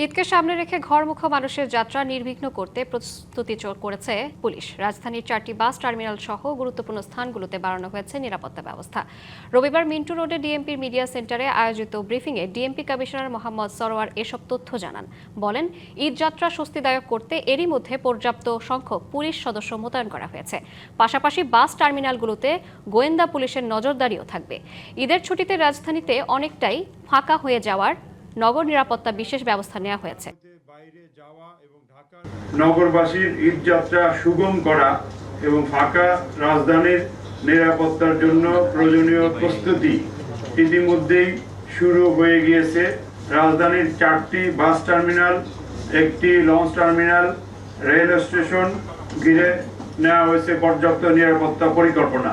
ঈদকে সামনে রেখে ঘরমুখো মানুষের যাত্রা নির্বিঘ্ন করতে প্রস্তুতি করেছে পুলিশ। রাজধানীর 4টি বাস টার্মিনাল সহ গুরুত্বপূর্ণ স্থানগুলোতে বাড়ানো হয়েছে নিরাপত্তা ব্যবস্থা। রবিবার মিন্টু রোডে ডিএমপির মিডিয়া সেন্টারে আয়োজিত ব্রিফিংয়ে ডিএমপি কমিশনার মোহাম্মদ সরোয়ার এসব তথ্য জানান। বলেন, ঈদ যাত্রা স্বস্তিদায়ক করতে এরই মধ্যে পর্যাপ্ত সংখ্যক পুলিশ সদস্য মোতায়েন করা হয়েছে। পাশাপাশি বাস টার্মিনালগুলোতে গোয়েন্দা পুলিশের নজরদারিও থাকবে। ঈদের ছুটিতে রাজধানীতে অনেকটাই ফাঁকা হয়ে যাওয়ার নগর নিরাপত্তা বিশেষ ব্যবস্থা নেওয়া হয়েছে। নগরবাসীর ঈদ যাত্রা সুগম করা এবং ফাঁকা রাজধানীর নিরাপত্তার জন্য প্রয়োজনীয় প্রস্তুতি ইতিমধ্যেই শুরু হয়ে গিয়েছে। রাজধানীর 4টি বাস টার্মিনাল, একটি লঞ্চ টার্মিনাল, রেল স্টেশন ঘিরে নেওয়া হয়েছে পর্যাপ্ত নিরাপত্তা পরিকল্পনা।